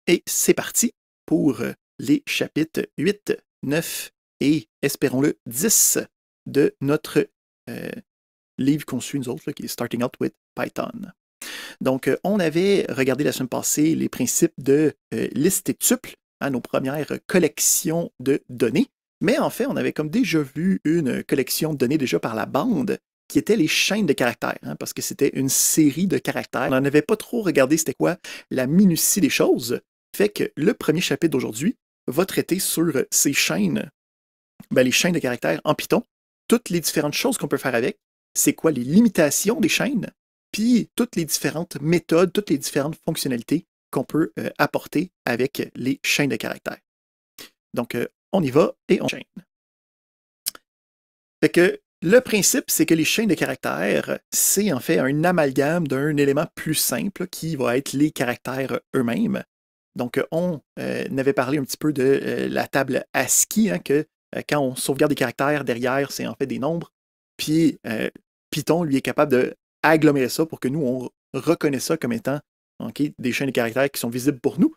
Et c'est parti pour les chapitres 8, 9 et, espérons-le, 10 de notre livre qu'on suit, nous autres, là, qui est Starting Out with Python. Donc, on avait regardé la semaine passée les principes de liste et tuple, hein, nos premières collections de données. Mais en fait, on avait comme déjà vu une collection de données déjà par la bande qui était les chaînes de caractères, hein, parce que c'était une série de caractères. On n'en avait pas trop regardé c'était quoi la minutie des choses. Fait que le premier chapitre d'aujourd'hui va traiter sur ces chaînes, les chaînes de caractères en Python, toutes les différentes choses qu'on peut faire avec, c'est quoi les limitations des chaînes, puis toutes les différentes méthodes, toutes les différentes fonctionnalités qu'on peut apporter avec les chaînes de caractères. Donc, on y va et on chaîne. Fait que le principe, c'est que les chaînes de caractères, c'est en fait un amalgame d'un élément plus simple qui va être les caractères eux-mêmes. Donc, on avait parlé un petit peu de la table ASCII, hein, que quand on sauvegarde des caractères, derrière, c'est en fait des nombres. Puis, Python, lui, est capable d'agglomérer ça pour que nous, on reconnaisse ça comme étant des chaînes de caractères qui sont visibles pour nous.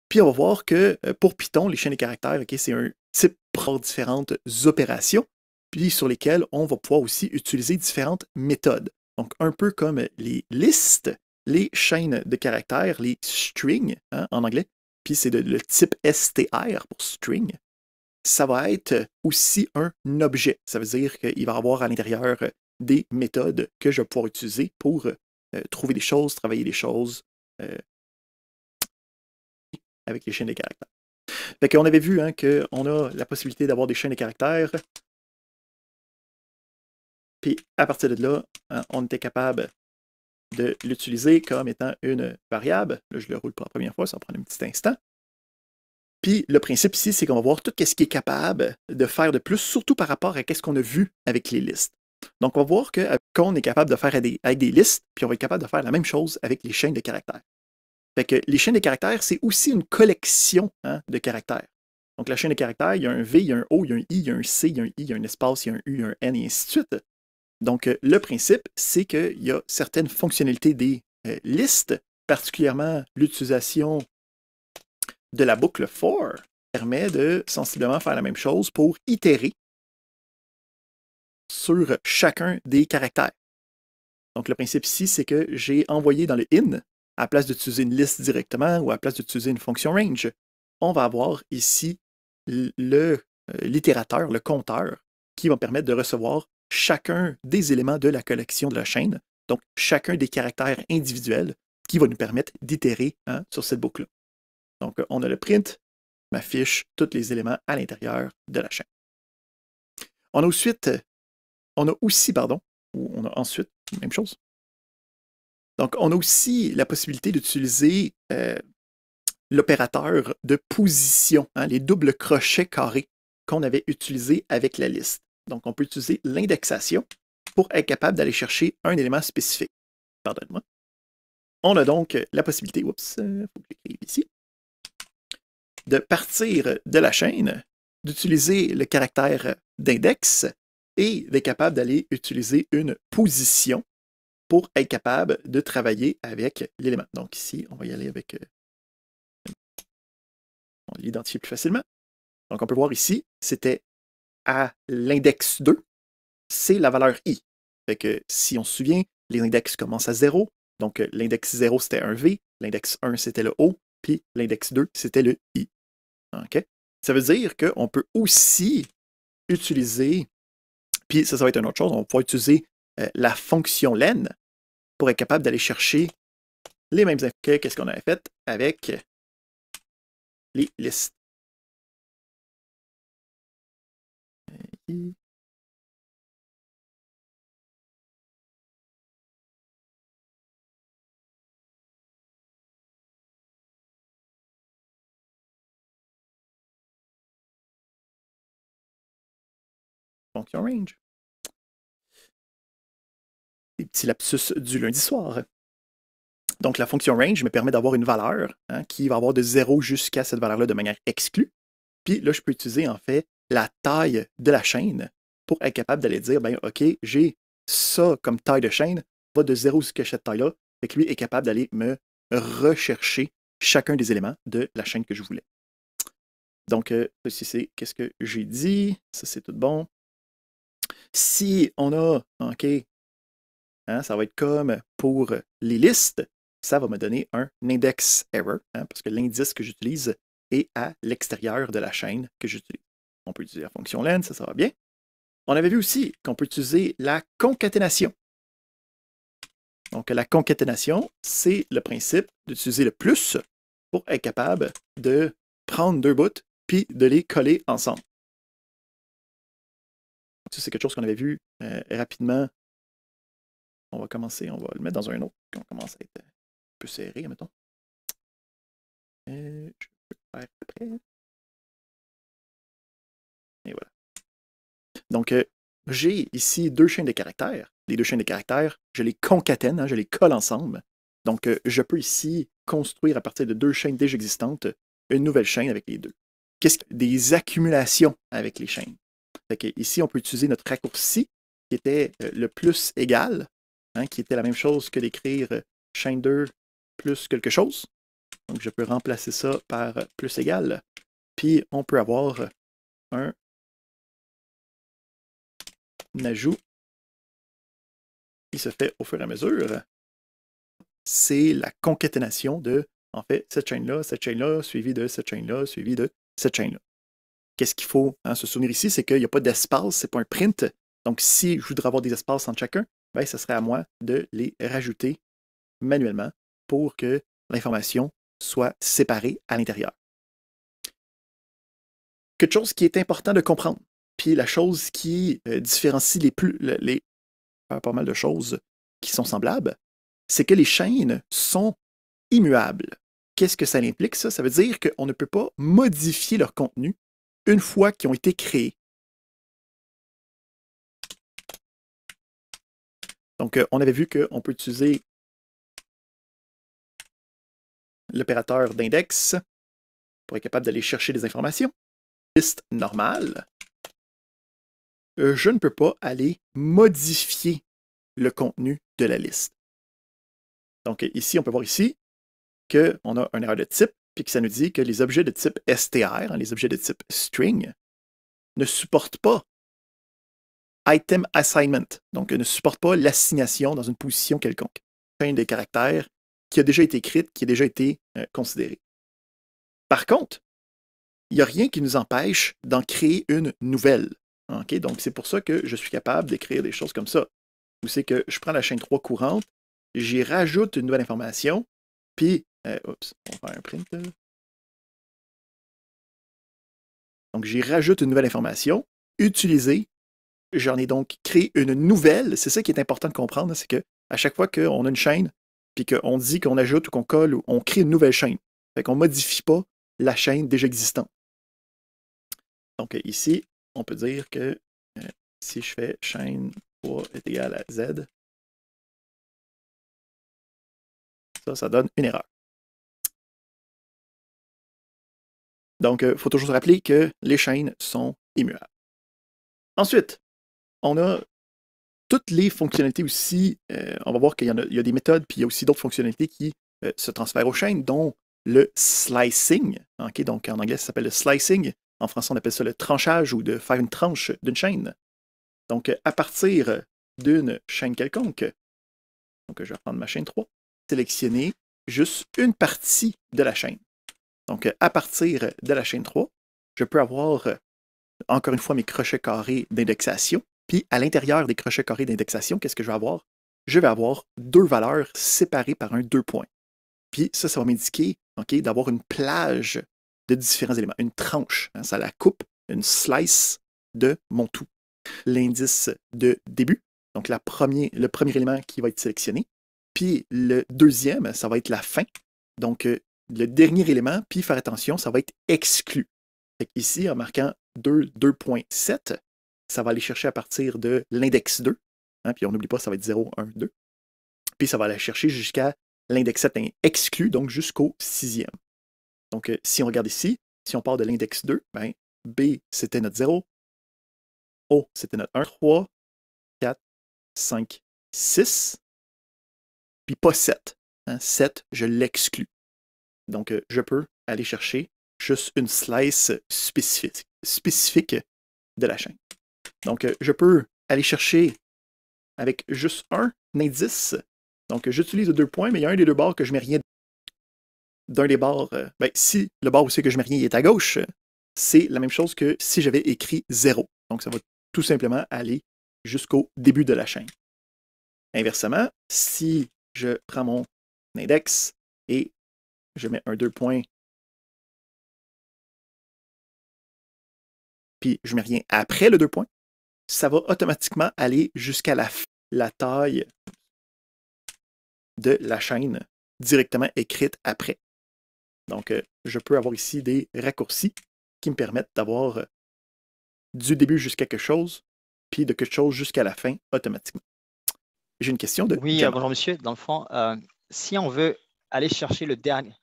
Puis, on va voir que pour Python, les chaînes de caractères, c'est un type pour différentes opérations, puis sur lesquelles on va pouvoir aussi utiliser différentes méthodes. Donc, un peu comme les listes, les chaînes de caractères, les strings, hein, en anglais, puis c'est le type str pour string. Ça va être aussi un objet. Ça veut dire qu'il va y avoir à l'intérieur des méthodes que je vais pouvoir utiliser pour trouver des choses, travailler des choses avec les chaînes de caractères. Fait qu'on avait vu hein, qu'on a la possibilité d'avoir des chaînes de caractères. Puis à partir de là, hein, on était capable de l'utiliser comme étant une variable. Là, je le roule pour la première fois, ça va prendre un petit instant. Puis le principe ici, c'est qu'on va voir tout ce qui est capable de faire de plus, surtout par rapport à ce qu'on a vu avec les listes. Donc, on va voir qu'on est capable de faire avec des listes, puis on va être capable de faire la même chose avec les chaînes de caractères. Fait que les chaînes de caractères, c'est aussi une collection hein, de caractères. Donc, la chaîne de caractères, il y a un V, il y a un O, il y a un I, il y a un C, il y a un I, il y a un espace, il y a un U, il y a un N, et ainsi de suite. Donc, le principe, c'est qu'il y a certaines fonctionnalités des listes, particulièrement l'utilisation de la boucle for, permet de sensiblement faire la même chose pour itérer sur chacun des caractères. Donc, le principe ici, c'est que j'ai envoyé dans le in, à la place d'utiliser une liste directement ou à la place d'utiliser une fonction range, on va avoir ici l'itérateur, le compteur, qui va permettre de recevoir chacun des éléments de la collection de la chaîne, donc chacun des caractères individuels qui va nous permettre d'itérer hein, sur cette boucle-là. Donc, on a le print, m'affiche tous les éléments à l'intérieur de la chaîne. On a ensuite, même chose. Donc, on a aussi la possibilité d'utiliser l'opérateur de position, hein, les doubles crochets carrés qu'on avait utilisés avec la liste. Donc, on peut utiliser l'indexation pour être capable d'aller chercher un élément spécifique. Pardonne-moi. On a donc la possibilité, il faut que j'écrive ici, de partir de la chaîne, d'utiliser le caractère d'index et d'être capable d'aller utiliser une position pour être capable de travailler avec l'élément. Donc ici, on va y aller avec... on l'identifie plus facilement. Donc on peut voir ici, c'était à l'index 2, c'est la valeur i. Fait que si on se souvient, les index commencent à 0. Donc l'index 0, c'était un V, l'index 1, c'était le O, puis l'index 2, c'était le i. Okay? Ça veut dire qu'on peut aussi utiliser, puis ça va être une autre chose, on va pouvoir utiliser la fonction len pour être capable d'aller chercher les mêmes infos que ce qu'on avait fait avec les listes. Fonction range. Des petits lapsus du lundi soir. Donc, la fonction range me permet d'avoir une valeur hein, qui va avoir de 0 jusqu'à cette valeur-là de manière exclue. Puis là, je peux utiliser en fait la taille de la chaîne pour être capable d'aller dire, ben OK, j'ai ça comme taille de chaîne, va de 0 jusqu'à cette taille-là. Fait que lui est capable d'aller me rechercher chacun des éléments de la chaîne que je voulais. Donc, ici, c'est qu'est-ce que j'ai dit. Ça, c'est tout bon. Si on a, OK, hein, ça va être comme pour les listes, ça va me donner un index error, hein, parce que l'indice que j'utilise est à l'extérieur de la chaîne que j'utilise. On peut utiliser la fonction len, ça va bien. On avait vu aussi qu'on peut utiliser la concaténation. Donc, la concaténation, c'est le principe d'utiliser le plus pour être capable de prendre deux bouts puis de les coller ensemble. Ça, c'est quelque chose qu'on avait vu rapidement. On va commencer, on va le mettre dans un autre, on commence à être un peu serré, mettons. Je peux faire après. Et voilà. Donc, j'ai ici deux chaînes de caractères. Les deux chaînes de caractères, je les concatène, hein, je les colle ensemble. Donc, je peux ici construire à partir de deux chaînes déjà existantes une nouvelle chaîne avec les deux. Qu'est-ce que des accumulations avec les chaînes? Fait que ici, on peut utiliser notre raccourci qui était le plus égal, hein, qui était la même chose que d'écrire chaîne 2 plus quelque chose. Donc, je peux remplacer ça par plus égal. Puis, on peut avoir un ajout qui se fait au fur et à mesure. C'est la concaténation de, en fait, cette chaîne-là, suivie de cette chaîne-là, suivie de cette chaîne-là. Qu'est-ce qu'il faut se souvenir ici, c'est qu'il n'y a pas d'espace, c'est pas un print. Donc, si je voudrais avoir des espaces entre chacun, ben, ce serait à moi de les rajouter manuellement pour que l'information soit séparée à l'intérieur. Quelque chose qui est important de comprendre, puis la chose qui différencie pas mal de choses qui sont semblables, c'est que les chaînes sont immuables. Qu'est-ce que ça implique, ça? Ça veut dire qu'on ne peut pas modifier leur contenu une fois qu'ils ont été créés. Donc, on avait vu qu'on peut utiliser l'opérateur d'index pour être capable d'aller chercher des informations. Liste normale, je ne peux pas aller modifier le contenu de la liste. Donc, ici, on peut voir ici qu'on a une erreur de type, puis que ça nous dit que les objets de type str, les objets de type string, ne supportent pas item assignment, donc ne supportent pas l'assignation dans une position quelconque. Chaîne des caractères qui a déjà été écrite, qui a déjà été considérée. Par contre, il n'y a rien qui nous empêche d'en créer une nouvelle. Okay? Donc, c'est pour ça que je suis capable d'écrire des choses comme ça. Où c'est que je prends la chaîne 3 courante, j'y rajoute une nouvelle information, puis, oups, on va faire un print. Là. Donc, j'y rajoute une nouvelle information, utiliser, j'en ai donc créé une nouvelle. C'est ça qui est important de comprendre, c'est qu'à chaque fois qu'on a une chaîne, puis qu'on dit qu'on ajoute ou qu'on colle, ou on crée une nouvelle chaîne. Fait qu'on ne modifie pas la chaîne déjà existante. Donc ici, on peut dire que si je fais chaîne 3 est égal à Z, ça donne une erreur. Donc, il faut toujours se rappeler que les chaînes sont immuables. Ensuite, on a toutes les fonctionnalités aussi. On va voir qu'il y a des méthodes, puis il y a aussi d'autres fonctionnalités qui se transfèrent aux chaînes, dont le slicing. Okay? Donc, en anglais, ça s'appelle le slicing. En français, on appelle ça le tranchage ou de faire une tranche d'une chaîne. Donc, à partir d'une chaîne quelconque, donc je vais prendre ma chaîne 3, sélectionner juste une partie de la chaîne. Donc, à partir de la chaîne 3, je peux avoir, encore une fois, mes crochets carrés d'indexation. Puis, à l'intérieur des crochets carrés d'indexation, qu'est-ce que je vais avoir? Je vais avoir deux valeurs séparées par un 2 points. Puis, ça va m'indiquer d'avoir une plage de différents éléments, une tranche. Hein, ça la coupe, une slice de mon tout. L'indice de début, donc le premier élément qui va être sélectionné. Puis le deuxième, ça va être la fin. Donc le dernier élément, puis faire attention, ça va être exclu. Ici, en marquant 2.7, ça va aller chercher à partir de l'index 2. Hein, puis on n'oublie pas, ça va être 0, 1, 2. Puis ça va aller chercher jusqu'à l'index 7 exclu, donc jusqu'au 6e. Donc si on regarde ici, si on part de l'index 2, ben, B, c'était notre 0. O, c'était notre 1, 3, 4, 5, 6. Puis pas 7. Hein, 7, je l'exclus. Donc, je peux aller chercher juste une slice spécifique de la chaîne. Donc, je peux aller chercher avec juste un indice. Donc, j'utilise 2 points, mais il y a un des 2 bords que je mets rien. D'un des bords, si le bord où c'est que je mets rien est à gauche, c'est la même chose que si j'avais écrit 0. Donc, ça va tout simplement aller jusqu'au début de la chaîne. Inversement, si je prends mon index et je mets un 2 points, puis je mets rien après le 2 points, ça va automatiquement aller jusqu'à la taille de la chaîne directement écrite après. Donc, je peux avoir ici des raccourcis qui me permettent d'avoir du début jusqu'à quelque chose, puis de quelque chose jusqu'à la fin automatiquement. J'ai une question de Oui, Jamal. bonjour monsieur. Dans le fond, si on veut aller chercher le dernier.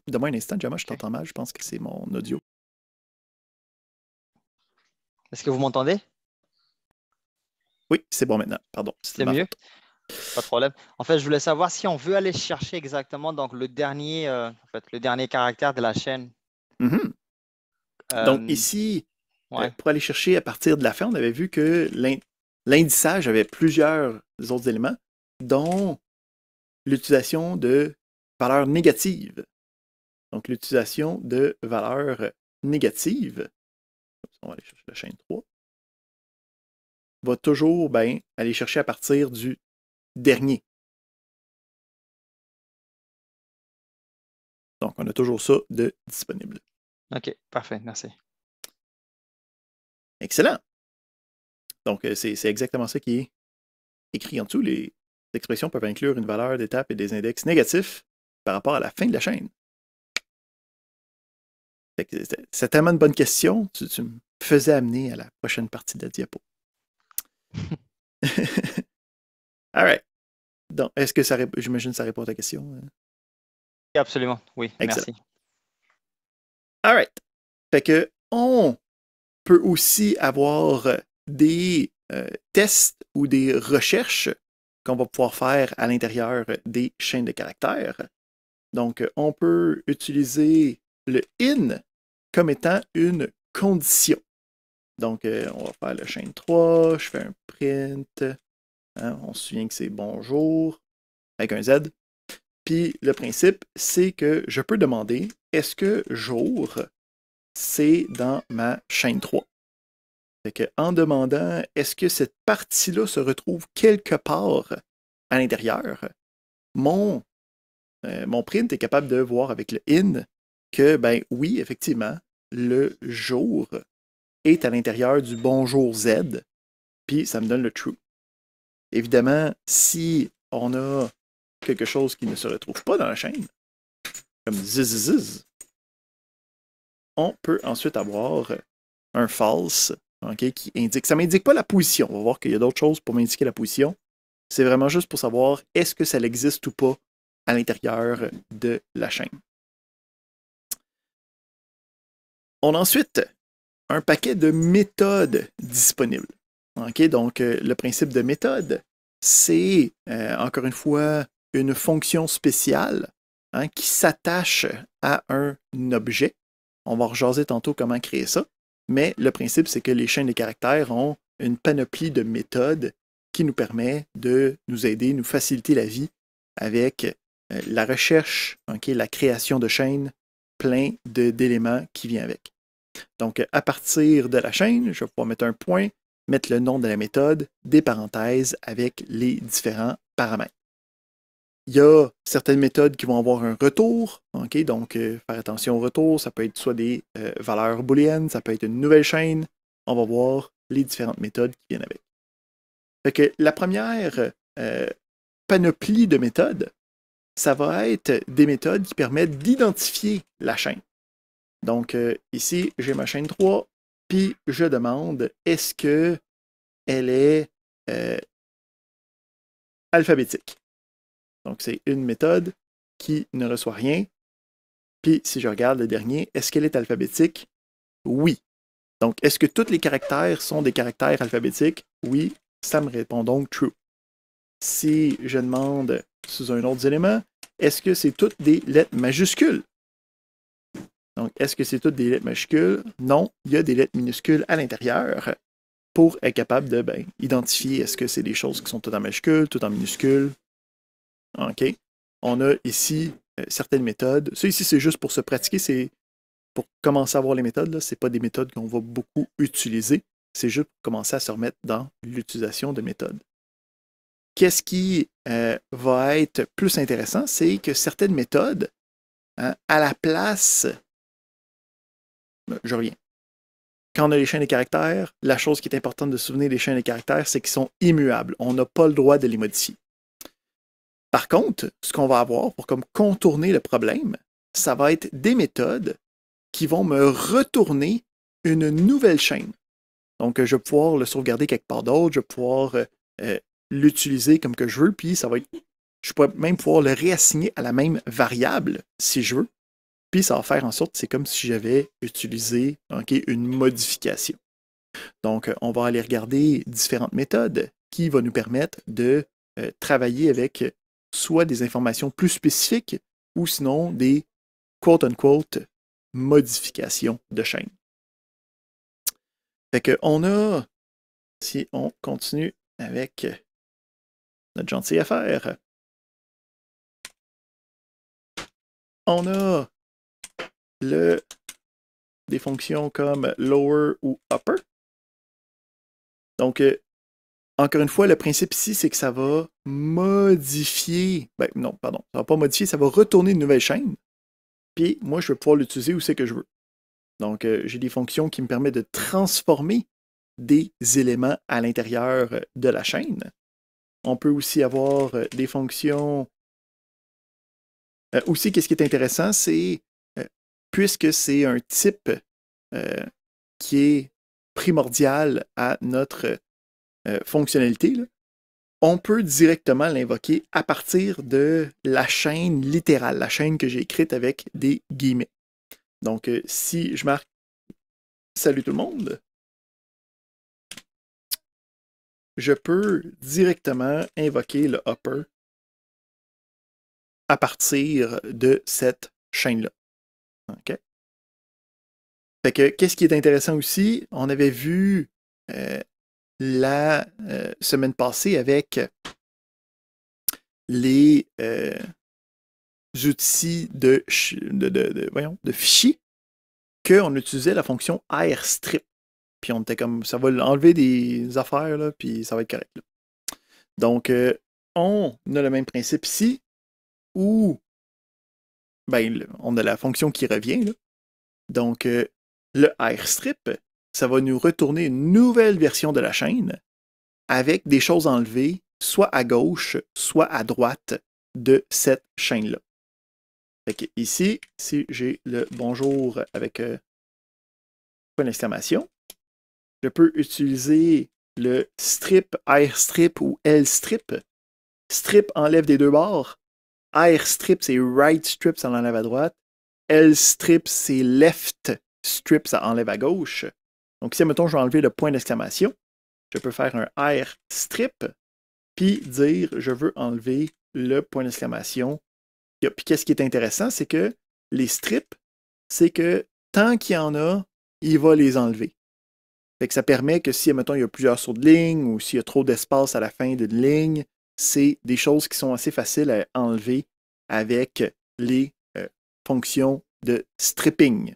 Donne-moi un instant, Jamal, je Okay. t'entends mal. Je pense que c'est mon audio. Est-ce que vous m'entendez? Oui, c'est bon maintenant. Pardon, c'était C'est ma mieux? faute. Pas de problème. En fait, je voulais savoir si on veut aller chercher exactement donc, le dernier, le dernier caractère de la chaîne. Mhm. Donc Euh, ici, ouais. pour aller chercher à partir de la fin, on avait vu que l'indissage avait plusieurs autres éléments, dont l'utilisation de valeurs négatives. Donc l'utilisation de valeurs négatives, on va aller chercher la chaîne 3, va toujours aller chercher à partir du dernier. Donc on a toujours ça de disponible. OK, parfait, merci. Excellent. Donc c'est exactement ça qui est écrit en dessous. Les expressions peuvent inclure une valeur d'étape et des index négatifs par rapport à la fin de la chaîne. C'est tellement une bonne question. Tu me faisais amener à la prochaine partie de la diapo. All right. Donc, est-ce que ça j'imagine que ça répond à ta question? Absolument, oui, Excellent. merci. All right. Fait que on peut aussi avoir des tests ou des recherches qu'on va pouvoir faire à l'intérieur des chaînes de caractères. Donc, on peut utiliser le in comme étant une condition. Donc, on va faire la chaîne 3, je fais un print, hein, on se souvient que c'est bonjour, avec un Z. Puis le principe, c'est que je peux demander, est-ce que jour, c'est dans ma chaîne 3? Fait que, en demandant, est-ce que cette partie-là se retrouve quelque part à l'intérieur, mon print est capable de voir avec le in que, oui, effectivement, le jour est à l'intérieur du bonjour Z, puis ça me donne le true. Évidemment, si on a quelque chose qui ne se retrouve pas dans la chaîne, comme ziz, on peut ensuite avoir un false, okay, qui indique. Ça ne m'indique pas la position. On va voir qu'il y a d'autres choses pour m'indiquer la position. C'est vraiment juste pour savoir est-ce que ça existe ou pas à l'intérieur de la chaîne. On a ensuite un paquet de méthodes disponibles. Okay, donc, le principe de méthode, c'est, encore une fois, une fonction spéciale qui s'attache à un objet. On va rejaser tantôt comment créer ça. Mais le principe, c'est que les chaînes de caractères ont une panoplie de méthodes qui nous permet de nous aider, nous faciliter la vie avec la recherche, la création de chaînes, plein d'éléments qui viennent avec. Donc, à partir de la chaîne, je vais pouvoir mettre un point, mettre le nom de la méthode, des parenthèses avec les différents paramètres. Il y a certaines méthodes qui vont avoir un retour. Okay? Donc, faire attention au retour. Ça peut être soit des valeurs booléennes, ça peut être une nouvelle chaîne. On va voir les différentes méthodes qui viennent avec. Fait que la première panoplie de méthodes, ça va être des méthodes qui permettent d'identifier la chaîne. Donc, ici, j'ai ma chaîne 3, puis je demande est-ce qu'elle est alphabétique. Donc, c'est une méthode qui ne reçoit rien. Puis, si je regarde le dernier, est-ce qu'elle est alphabétique? Oui. Donc, est-ce que tous les caractères sont des caractères alphabétiques? Oui, ça me répond donc true. Si je demande sous un autre élément, est-ce que c'est toutes des lettres majuscules? Donc, est-ce que c'est toutes des lettres majuscules? Non, il y a des lettres minuscules à l'intérieur pour être capable de identifier est-ce que c'est des choses qui sont toutes en majuscules, toutes en minuscules. OK. On a ici certaines méthodes. Ça ici, c'est juste pour se pratiquer, c'est pour commencer à voir les méthodes. Ce n'est pas des méthodes qu'on va beaucoup utiliser. C'est juste pour commencer à se remettre dans l'utilisation de méthodes. Qu'est-ce qui va être plus intéressant, c'est que certaines méthodes, hein, à la place, je reviens. Quand on a les chaînes de caractères, la chose qui est importante de se souvenir des chaînes de caractères, c'est qu'ils sont immuables. On n'a pas le droit de les modifier. Par contre, ce qu'on va avoir pour comme contourner le problème, ça va être des méthodes qui vont me retourner une nouvelle chaîne. Donc, je vais pouvoir le sauvegarder quelque part d'autre, je vais pouvoir l'utiliser comme que je veux, puis ça va être. Je pourrais même pouvoir le réassigner à la même variable si je veux. Puis ça va faire en sorte que c'est comme si j'avais utilisé une modification. Donc, on va aller regarder différentes méthodes qui vont nous permettre de travailler avec soit des informations plus spécifiques ou sinon des quote-unquote modifications de chaîne. Fait qu'on a, si on continue avec notre gentille affaire, on a des fonctions comme lower ou upper. Donc, encore une fois, le principe ici, c'est que ça va modifier. Non, pardon. Ça ne va pas modifier, ça va retourner une nouvelle chaîne. Puis, moi, je vais pouvoir l'utiliser où c'est que je veux. Donc, j'ai des fonctions qui me permettent de transformer des éléments à l'intérieur de la chaîne. On peut aussi avoir des fonctions. Aussi, qu'est-ce qui est intéressant, c'est puisque c'est un type qui est primordial à notre fonctionnalité, là, on peut directement l'invoquer à partir de la chaîne littérale, la chaîne que j'ai écrite avec des guillemets. Donc, si je marque « Salut tout le monde », je peux directement invoquer le upper à partir de cette chaîne-là. OK? Fait que, qu'est-ce qui est intéressant aussi? On avait vu la semaine passée avec les outils de fichiers qu'on utilisait la fonction airstrip. Puis on était comme, ça va enlever des affaires, là, puis ça va être correct. Là. Donc, on a le même principe ici, où on a la fonction qui revient. Là. Donc, le airstrip, ça va nous retourner une nouvelle version de la chaîne avec des choses enlevées, soit à gauche, soit à droite de cette chaîne-là. Ici, si j'ai le bonjour avec point d'exclamation, je peux utiliser le strip, airstrip ou lstrip. Strip enlève des deux bords. Airstrip, c'est right strip, ça l'enlève à droite. Lstrip, c'est left strip, ça enlève à gauche. Donc, si, mettons, je vais enlever le point d'exclamation, je peux faire un airstrip, puis dire je veux enlever le point d'exclamation. Puis qu'est-ce qui est intéressant, c'est que les strips, c'est que tant qu'il y en a, il va les enlever. Fait que ça permet que si, mettons, il y a plusieurs sauts de ligne ou s'il y a trop d'espace à la fin d'une ligne, c'est des choses qui sont assez faciles à enlever avec les fonctions de stripping.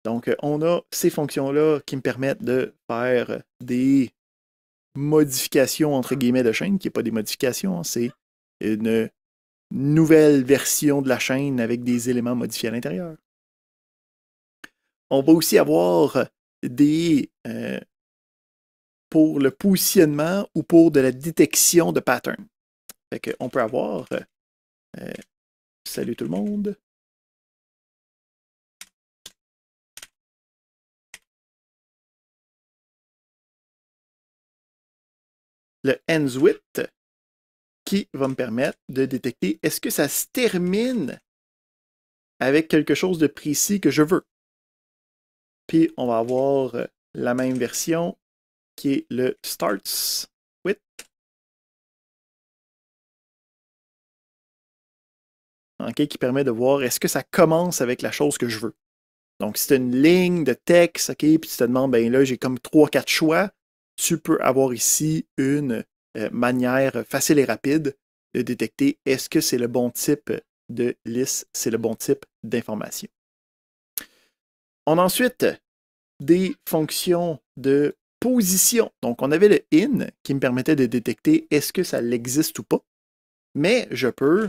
Donc, on a ces fonctions-là qui me permettent de faire des modifications entre guillemets de chaîne, qui n'est pas des modifications, hein, c'est une nouvelle version de la chaîne avec des éléments modifiés à l'intérieur. On va aussi avoir des pour le positionnement ou pour de la détection de patterns. Fait qu'on peut avoir salut tout le monde. Le ends with qui va me permettre de détecter est-ce que ça se termine avec quelque chose de précis que je veux. Puis on va avoir la même version qui est le starts with. okay, qui permet de voir est-ce que ça commence avec la chose que je veux. Donc, si tu as une ligne de texte, OK, puis tu te demandes, ben là, j'ai comme 3-4 choix, tu peux avoir ici une manière facile et rapide de détecter est-ce que c'est le bon type de liste, c'est le bon type d'information. On a ensuite des fonctions de position. Donc, on avait le in qui me permettait de détecter est-ce que ça existe ou pas. Mais je peux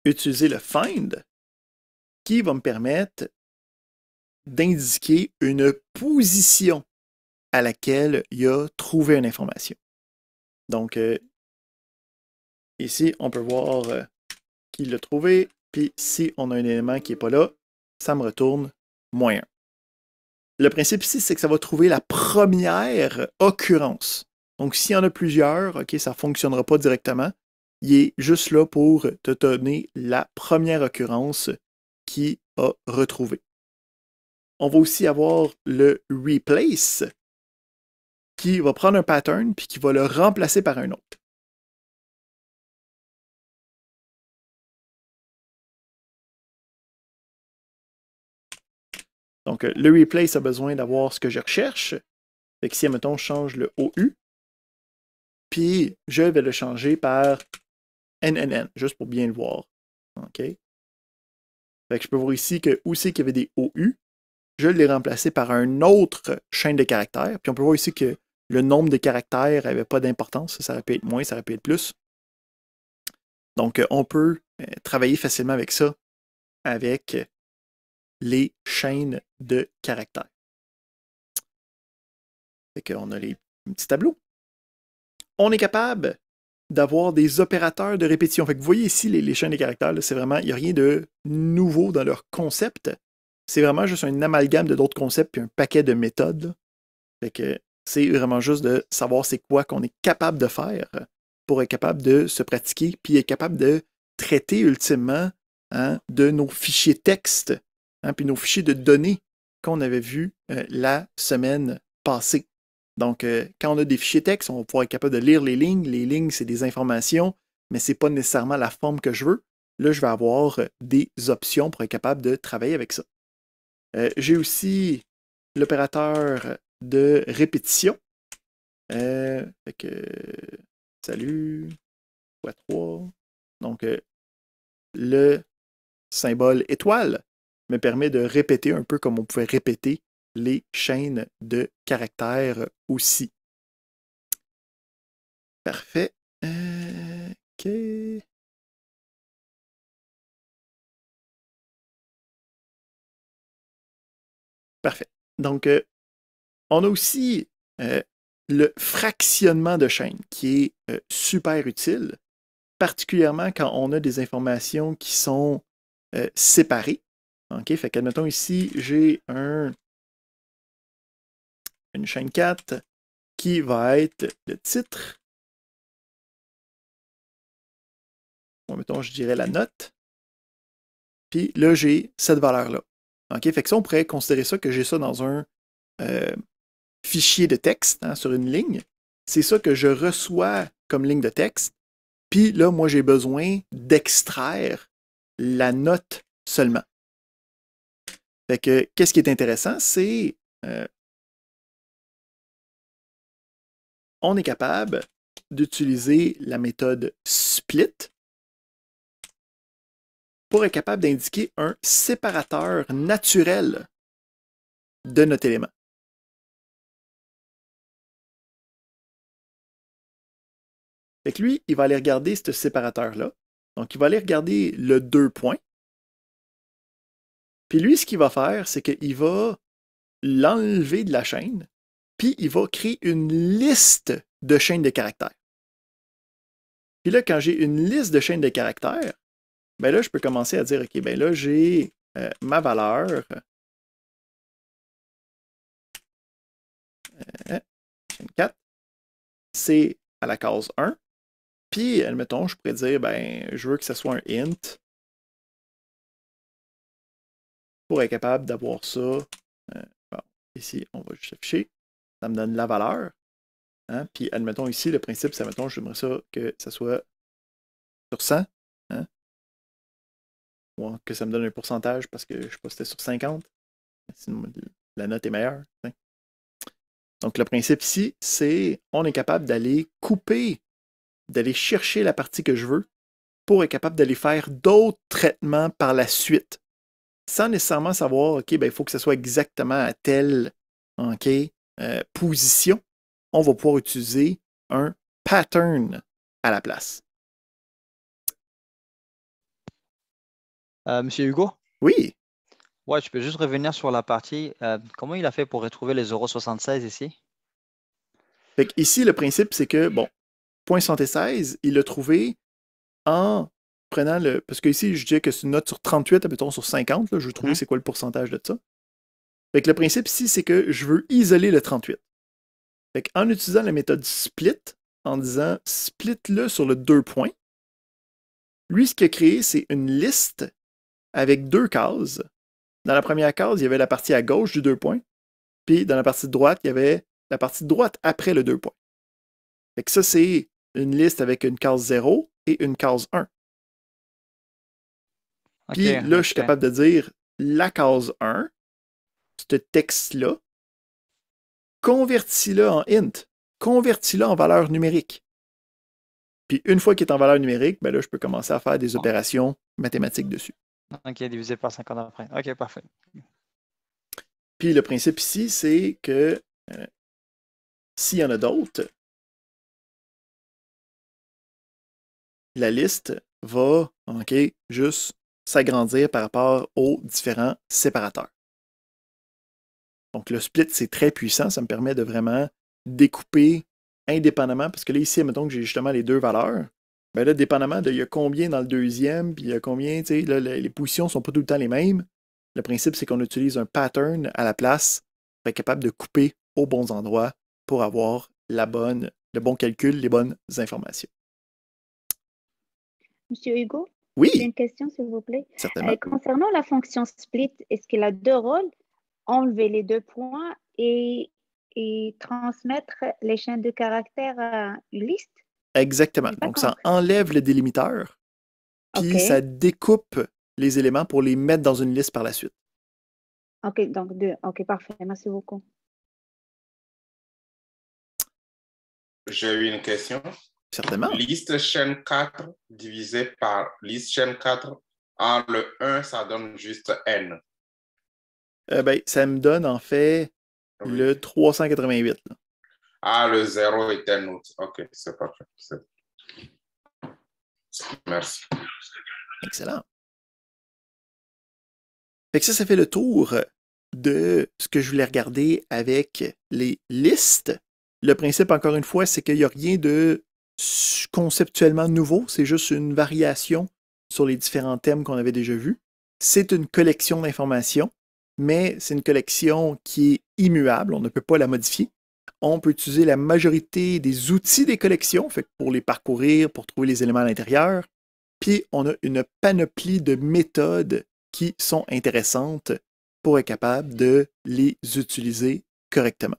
utiliser le find qui va me permettre d'indiquer une position à laquelle il a trouvé une information. Donc, ici, on peut voir qui l'a trouvé. Puis, si on a un élément qui n'est pas là, ça me retourne -1. Le principe ici, c'est que ça va trouver la première occurrence. Donc, s'il y en a plusieurs, OK, ça ne fonctionnera pas directement. Il est juste là pour te donner la première occurrence qu'il a retrouvée. On va aussi avoir le replace qui va prendre un pattern puis qui va le remplacer par un autre. Donc, le replace a besoin d'avoir ce que je recherche. Fait que si, admettons, je change le OU, puis je vais le changer par NNN, juste pour bien le voir. OK? Fait que je peux voir ici que où c'est qu'il y avait des OU, je l'ai remplacé par un autre chaîne de caractères. Puis on peut voir ici que le nombre de caractères n'avait pas d'importance. Ça aurait pu être moins, ça aurait pu être plus. Donc, on peut travailler facilement avec ça, avec les chaînes de caractères. Fait qu'on a les petits tableaux. On est capable d'avoir des opérateurs de répétition. Fait que vous voyez ici les chaînes de caractères, c'est vraiment, il n'y a rien de nouveau dans leur concept. C'est vraiment juste un amalgame de d'autres concepts puis un paquet de méthodes. Fait que c'est vraiment juste de savoir c'est quoi qu'on est capable de faire pour être capable de se pratiquer puis être capable de traiter ultimement de nos fichiers texte puis nos fichiers de données qu'on avait vus la semaine passée. Donc, quand on a des fichiers texte, on va pouvoir être capable de lire les lignes. Les lignes, c'est des informations, mais ce n'est pas nécessairement la forme que je veux. Là, je vais avoir des options pour être capable de travailler avec ça. J'ai aussi l'opérateur de répétition. Fait que, salut, x3. Donc, le symbole étoile me permet de répéter un peu comme on pouvait répéter les chaînes de caractères aussi. Parfait. OK. Parfait. Donc, on a aussi le fractionnement de chaînes qui est super utile, particulièrement quand on a des informations qui sont séparées. OK? Fait qu'admettons ici, j'ai une chaîne 4 qui va être le titre. Bon, mettons, je dirais la note. Puis là, j'ai cette valeur-là. OK? Fait que ça, on pourrait considérer ça que j'ai ça dans un fichier de texte sur une ligne. C'est ça que je reçois comme ligne de texte. Puis là, moi, j'ai besoin d'extraire la note seulement. Fait que, qu'est-ce qui est intéressant, c'est on est capable d'utiliser la méthode split pour être capable d'indiquer un séparateur naturel de notre élément. Fait que lui, il va aller regarder ce séparateur-là. Donc, il va aller regarder le 2 points. Puis lui, ce qu'il va faire, c'est qu'il va l'enlever de la chaîne, puis il va créer une liste de chaînes de caractères. Puis là, quand j'ai une liste de chaînes de caractères, ben là, je peux commencer à dire, OK, ben là, j'ai ma valeur. Chaîne 4, c'est à la case 1. Puis, admettons, je pourrais dire, ben, je veux que ce soit un int pour être capable d'avoir ça. Bon, ici, on va juste afficher. ça me donne la valeur. Hein? Puis admettons ici, le principe, c'est, admettons, j'aimerais ça que ça soit sur 100. Hein? Ou que ça me donne un pourcentage parce que je sais pas si c'était sur 50. Sinon, la note est meilleure. Hein? Donc, le principe ici, c'est on est capable d'aller couper, d'aller chercher la partie que je veux pour être capable d'aller faire d'autres traitements par la suite. Sans nécessairement savoir, OK, ben, il faut que ce soit exactement à telle position. On va pouvoir utiliser un pattern à la place. Monsieur Hugo? Oui. Ouais, tu peux juste revenir sur la partie. Comment il a fait pour retrouver les 0,76 ici? Fait que ici, le principe, c'est que, bon, .76, il l'a trouvé en prenant le. Parce que ici, je disais que c'est une note sur 38, mettons sur 50. Là, je veux trouver c'est quoi le pourcentage de ça. Fait que le principe ici, c'est que je veux isoler le 38. Fait qu'en utilisant la méthode split, en disant split-le sur le 2 points, lui, ce qu'il a créé, c'est une liste avec 2 cases. Dans la première case, il y avait la partie à gauche du 2 points. Puis dans la partie de droite, il y avait la partie de droite après le 2 points. Fait que ça, c'est une liste avec une case 0 et une case 1. Puis là, je suis capable de dire la case 1, ce texte-là, convertis-le en int, convertis-le en valeur numérique. Puis une fois qu'il est en valeur numérique, ben là, je peux commencer à faire des opérations mathématiques dessus. Ok, divisé par 50 après. Ok, parfait. Puis le principe ici, c'est que s'il y en a d'autres, la liste va juste s'agrandir par rapport aux différents séparateurs. Donc le split, c'est très puissant. Ça me permet de vraiment découper indépendamment, parce que là, ici, mettons que j'ai justement les 2 valeurs. Ben là, dépendamment de il y a combien dans le deuxième, puis il y a combien, tu sais, là, les positions ne sont pas tout le temps les mêmes. Le principe, c'est qu'on utilise un pattern à la place pour être capable de couper aux bons endroits pour avoir le bon calcul, les bonnes informations. Monsieur Hugo, j'ai Oui, une question, s'il vous plaît. certainement. Concernant la fonction split, est-ce qu'elle a 2 rôles? Enlever les 2 points et transmettre les chaînes de caractères à une liste? Exactement. J'ai pas Donc, ça compris. enlève le délimiteur, puis OK. ça découpe les éléments pour les mettre dans une liste par la suite. OK, donc 2. OK, parfait. Merci beaucoup. J'ai eu une question. Certainement. Liste chaîne 4 divisé par liste chaîne 4 en le 1, ça donne juste n. Ben, ça me donne en fait le 388. Là. Ah, le 0 est un autre. OK, c'est parfait. Merci. Excellent. Fait que ça fait le tour de ce que je voulais regarder avec les listes. Le principe, encore une fois, c'est qu'il n'y a rien de conceptuellement nouveau. C'est juste une variation sur les différents thèmes qu'on avait déjà vus. C'est une collection d'informations, mais c'est une collection qui est immuable. On ne peut pas la modifier. On peut utiliser la majorité des outils des collections, fait pour les parcourir, pour trouver les éléments à l'intérieur. Puis, on a une panoplie de méthodes qui sont intéressantes pour être capable de les utiliser correctement.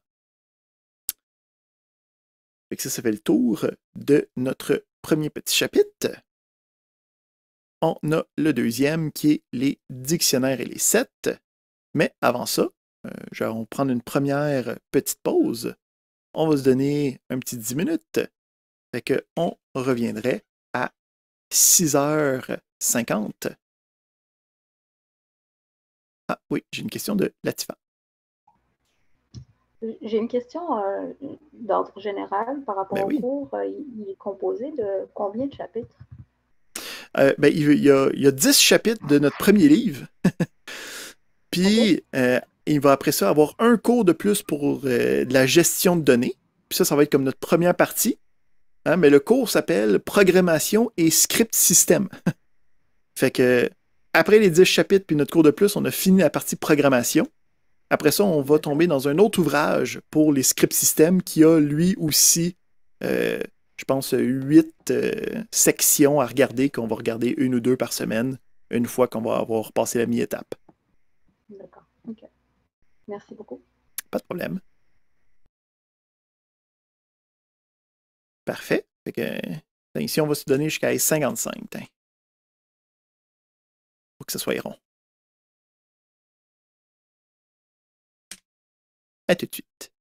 Fait que ça fait le tour de notre premier petit chapitre. On a le deuxième qui est les dictionnaires et les sets. Mais avant ça, on va prendre une première petite pause. On va se donner un petit 10 minutes. Fait qu'on reviendrait à 6h50. Ah oui, j'ai une question de Latifa. J'ai une question d'ordre général par rapport au cours. Il est composé de combien de chapitres? Il y a 10 chapitres de notre premier livre. Puis, il va après ça avoir un cours de plus pour de la gestion de données. Puis ça va être comme notre première partie. Hein, mais le cours s'appelle Programmation et script système. Fait que, après les 10 chapitres puis notre cours de plus, on a fini la partie programmation. Après ça, on va tomber dans un autre ouvrage pour les scripts systèmes qui a lui aussi, je pense, 8 sections à regarder, qu'on va regarder 1 ou 2 par semaine, une fois qu'on va avoir passé la mi-étape. D'accord, ok. Merci beaucoup. Pas de problème. Parfait. Fait que, ici, on va se donner jusqu'à 55. Pour que ce soit rond. À tout de suite.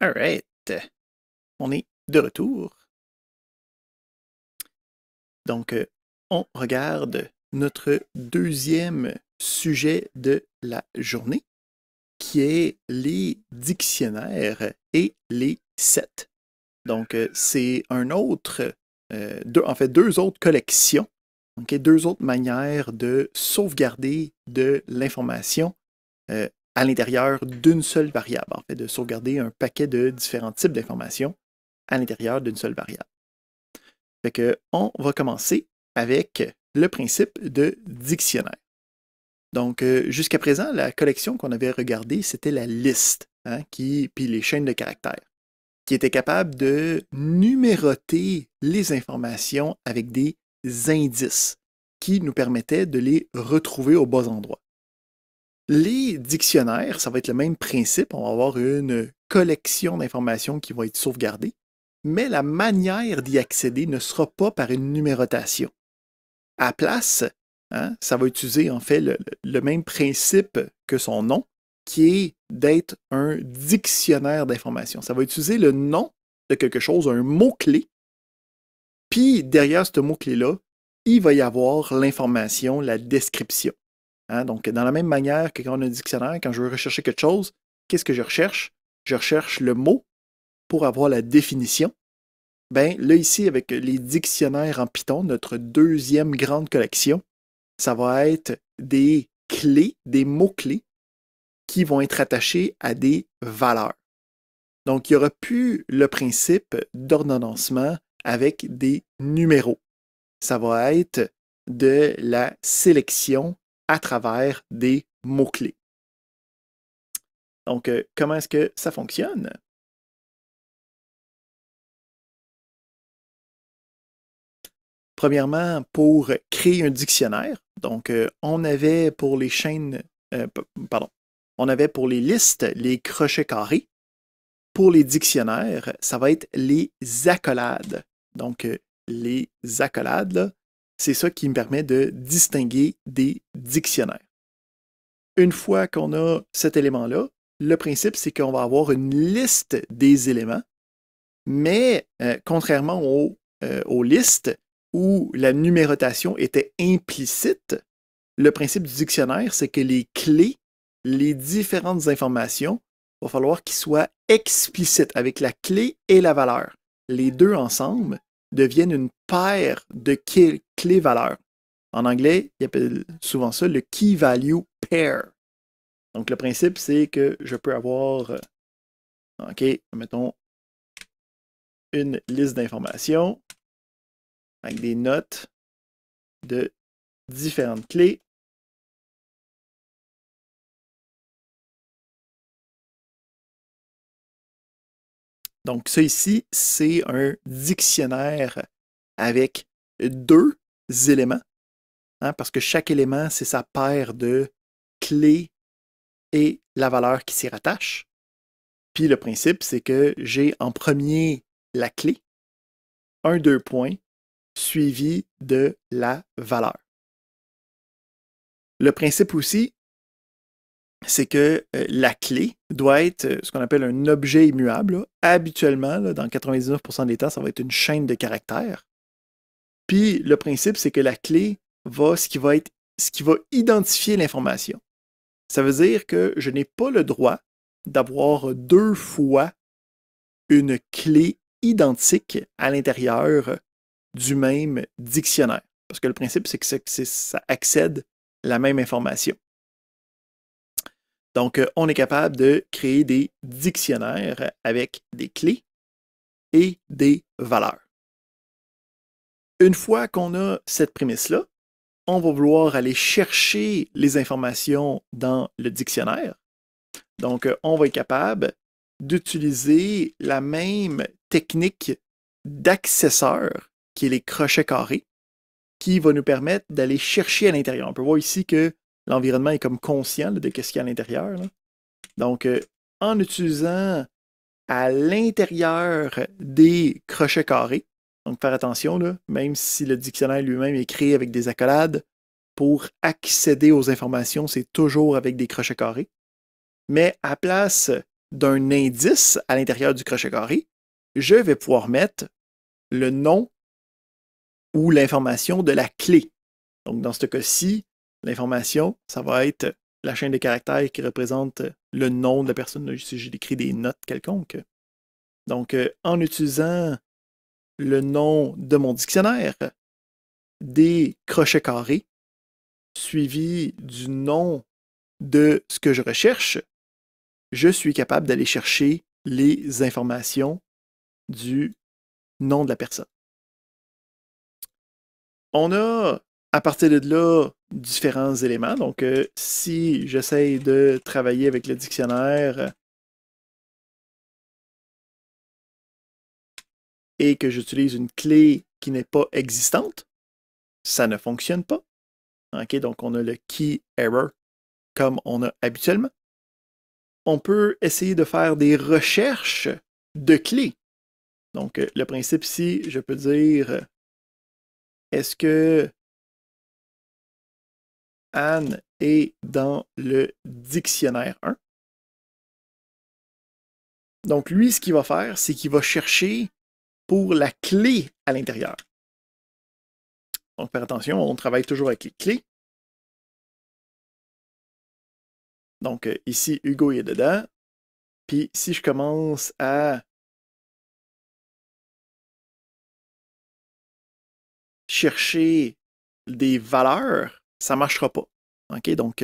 All right. On est de retour. Donc, on regarde notre deuxième sujet de la journée, qui est les dictionnaires et les sets. Donc, c'est un autre, deux autres collections, okay, deux autres manières de sauvegarder de l'information à l'intérieur d'une seule variable, en fait, de sauvegarder un paquet de différents types d'informations à l'intérieur d'une seule variable. Fait que, on va commencer avec le principe de dictionnaire. Donc, jusqu'à présent, la collection qu'on avait regardée, c'était la liste, hein, puis les chaînes de caractères, qui était capable de numéroter les informations avec des indices qui nous permettaient de les retrouver au bas endroit. Les dictionnaires, ça va être le même principe. On va avoir une collection d'informations qui va être sauvegardée, mais la manière d'y accéder ne sera pas par une numérotation. À la place, hein, ça va utiliser en fait le même principe que son nom, qui est d'être un dictionnaire d'informations. Ça va utiliser le nom de quelque chose, un mot-clé, puis derrière ce mot-clé-là, il va y avoir l'information, la description. Hein, donc, dans la même manière que quand on a un dictionnaire, quand je veux rechercher quelque chose, qu'est-ce que je recherche? Je recherche le mot pour avoir la définition. Ben là, ici, avec les dictionnaires en Python, notre deuxième grande collection, ça va être des clés, des mots-clés qui vont être attachés à des valeurs. Donc, il n'y aura plus le principe d'ordonnancement avec des numéros. Ça va être de la sélection à travers des mots-clés. Donc, comment est-ce que ça fonctionne? Premièrement, pour créer un dictionnaire, donc on avait pour les chaînes, on avait pour les listes les crochets carrés. Pour les dictionnaires, ça va être les accolades. Donc, les accolades, c'est ça qui me permet de distinguer des dictionnaires. Une fois qu'on a cet élément-là, le principe, c'est qu'on va avoir une liste des éléments, mais contrairement aux listes où la numérotation était implicite, le principe du dictionnaire, c'est que les clés, les différentes informations, il va falloir qu'ils soient explicites avec la clé et la valeur. Les deux ensemble deviennent une paire de clés-valeurs. En anglais, ils appellent souvent ça le key value pair. Donc, le principe, c'est que je peux avoir, OK, mettons, une liste d'informations avec des notes de différentes clés. Donc, ça ici, c'est un dictionnaire avec deux éléments, hein, parce que chaque élément, c'est sa paire de clés et la valeur qui s'y rattache. Puis le principe, c'est que j'ai en premier la clé, un 2 points, suivi de la valeur. Le principe aussi, c'est que la clé doit être ce qu'on appelle un objet immuable. Là. Habituellement, là, dans 99% des temps, ça va être une chaîne de caractères. Puis le principe, c'est que la clé va ce qui va identifier l'information. Ça veut dire que je n'ai pas le droit d'avoir deux fois une clé identique à l'intérieur du même dictionnaire. Parce que le principe, c'est que ça accède à la même information. Donc, on est capable de créer des dictionnaires avec des clés et des valeurs. Une fois qu'on a cette prémisse-là, on va vouloir aller chercher les informations dans le dictionnaire. Donc, on va être capable d'utiliser la même technique d'accesseur, qui est les crochets carrés, qui va nous permettre d'aller chercher à l'intérieur. On peut voir ici que l'environnement est comme conscient là, de ce qu'il y a à l'intérieur. Là. Donc, en utilisant à l'intérieur des crochets carrés, donc faire attention, là, même si le dictionnaire lui-même est créé avec des accolades, pour accéder aux informations, c'est toujours avec des crochets carrés. Mais à place d'un indice à l'intérieur du crochet carré, je vais pouvoir mettre le nom ou l'information de la clé. Donc, dans ce cas-ci, l'information, ça va être la chaîne de caractères qui représente le nom de la personne, si j'ai écrit des notes quelconques. Donc, en utilisant le nom de mon dictionnaire, des crochets carrés, suivi du nom de ce que je recherche, je suis capable d'aller chercher les informations du nom de la personne. On a, à partir de là, différents éléments. Donc, si j'essaie de travailler avec le dictionnaire et que j'utilise une clé qui n'est pas existante, ça ne fonctionne pas. Okay, donc, on a le key error comme on a habituellement. On peut essayer de faire des recherches de clés. Donc, le principe ici, je peux dire, est-ce que Anne est dans le dictionnaire 1? Donc, lui, ce qu'il va faire, c'est qu'il va chercher pour la clé à l'intérieur. Donc, faire attention, on travaille toujours avec les clés. Donc, ici, Hugo est dedans. Puis, si je commence à chercher des valeurs, ça ne marchera pas. Okay? Donc,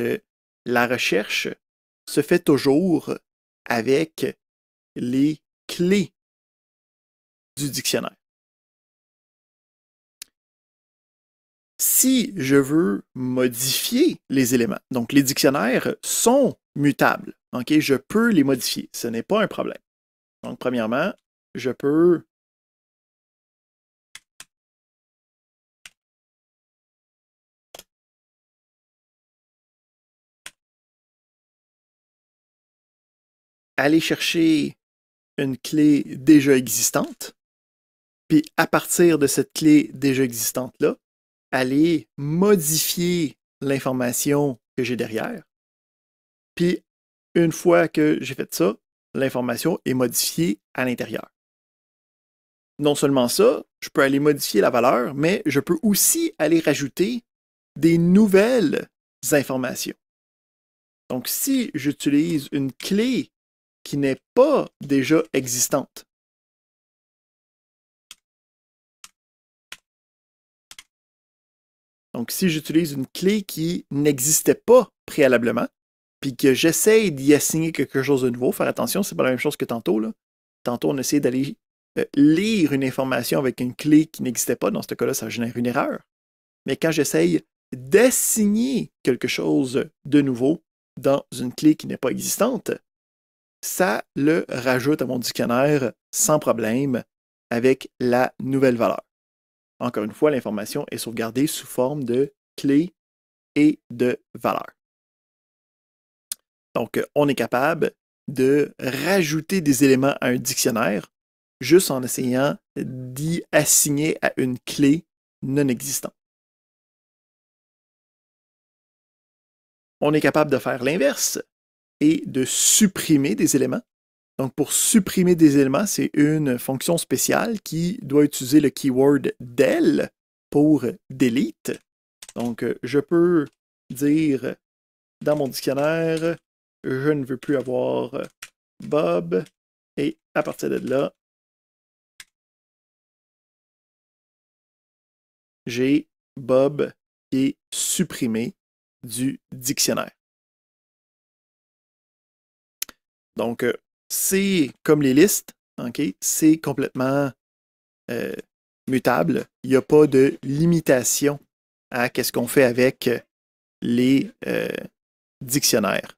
la recherche se fait toujours avec les clés du dictionnaire. Si je veux modifier les éléments, donc les dictionnaires sont mutables, okay? Je peux les modifier, ce n'est pas un problème. Donc, premièrement, je peux aller chercher une clé déjà existante, puis à partir de cette clé déjà existante-là, aller modifier l'information que j'ai derrière. Puis, une fois que j'ai fait ça, l'information est modifiée à l'intérieur. Non seulement ça, je peux aller modifier la valeur, mais je peux aussi aller rajouter des nouvelles informations. Donc, si j'utilise une clé qui n'est pas déjà existante, donc si j'utilise une clé qui n'existait pas préalablement, puis que j'essaye d'y assigner quelque chose de nouveau, faire attention, c'est pas la même chose que tantôt, là. Tantôt, on essayait d'aller lire une information avec une clé qui n'existait pas. Dans ce cas-là, ça génère une erreur. Mais quand j'essaye d'assigner quelque chose de nouveau dans une clé qui n'est pas existante, ça le rajoute à mon dictionnaire sans problème avec la nouvelle valeur. Encore une fois, l'information est sauvegardée sous forme de clé et de valeur. Donc, on est capable de rajouter des éléments à un dictionnaire juste en essayant d'y assigner à une clé non existante. On est capable de faire l'inverse et de supprimer des éléments. Donc, pour supprimer des éléments, c'est une fonction spéciale qui doit utiliser le keyword del pour delete. Donc, je peux dire dans mon dictionnaire, je ne veux plus avoir Bob, et à partir de là, j'ai Bob qui est supprimé du dictionnaire. Donc, c'est comme les listes, okay? C'est complètement mutable. Il n'y a pas de limitation à ce qu'on fait avec les dictionnaires.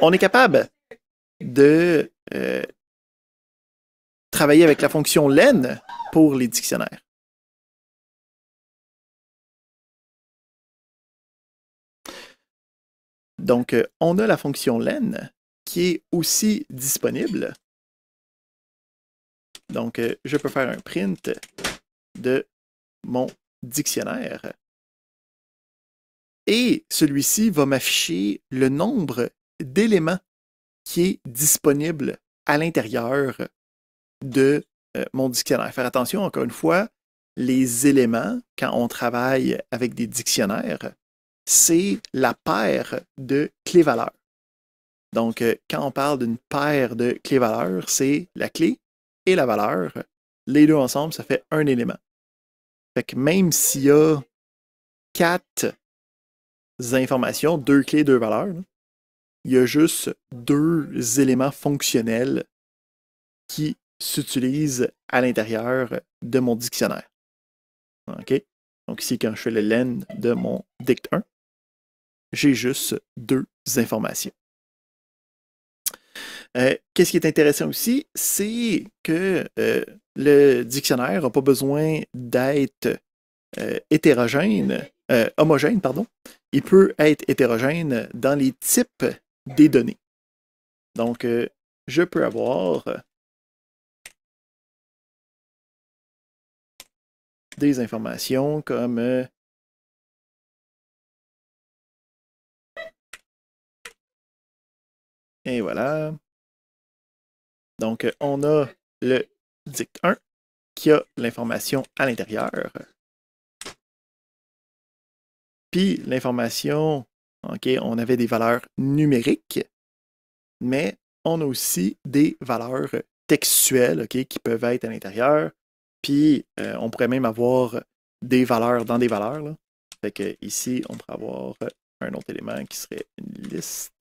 On est capable de travailler avec la fonction len pour les dictionnaires. Donc, on a la fonction len qui est aussi disponible. Donc, je peux faire un print de mon dictionnaire. Et celui-ci va m'afficher le nombre d'éléments qui est disponible à l'intérieur de mon dictionnaire. Faire attention, encore une fois, les éléments, quand on travaille avec des dictionnaires, c'est la paire de clés-valeurs. Donc, quand on parle d'une paire de clés-valeurs, c'est la clé et la valeur. Les deux ensemble, ça fait un élément. Fait que même s'il y a 4 informations, 2 clés, 2 valeurs, là, il y a juste 2 éléments fonctionnels qui s'utilisent à l'intérieur de mon dictionnaire. OK? Donc ici, quand je fais le len de mon dict 1, j'ai juste 2 informations. Qu'est-ce qui est intéressant aussi, c'est que le dictionnaire n'a pas besoin d'être homogène, pardon. Il peut être hétérogène dans les types des données. Donc, je peux avoir des informations comme et voilà. Donc, on a le dict 1 qui a l'information à l'intérieur. Puis l'information, OK, on avait des valeurs numériques, mais on a aussi des valeurs textuelles, OK, qui peuvent être à l'intérieur. Puis on pourrait même avoir des valeurs dans des valeurs, là. Fait que ici, on pourrait avoir un autre élément qui serait une liste.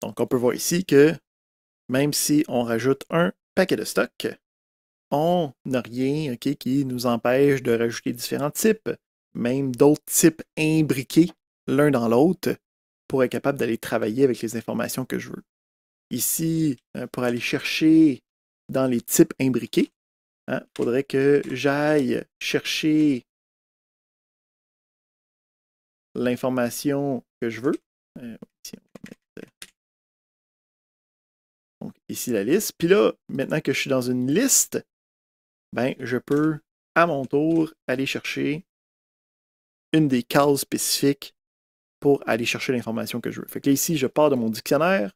Donc, on peut voir ici que même si on rajoute un paquet de stock, on n'a rien, OK, qui nous empêche de rajouter différents types, même d'autres types imbriqués l'un dans l'autre pour être capable d'aller travailler avec les informations que je veux. Ici, pour aller chercher dans les types imbriqués, il faudrait que j'aille chercher l'information que je veux. Ici, on va mettre donc, ici la liste. Puis là, maintenant que je suis dans une liste, ben, je peux à mon tour aller chercher une des cases spécifiques pour aller chercher l'information que je veux. Fait que là, ici, je pars de mon dictionnaire.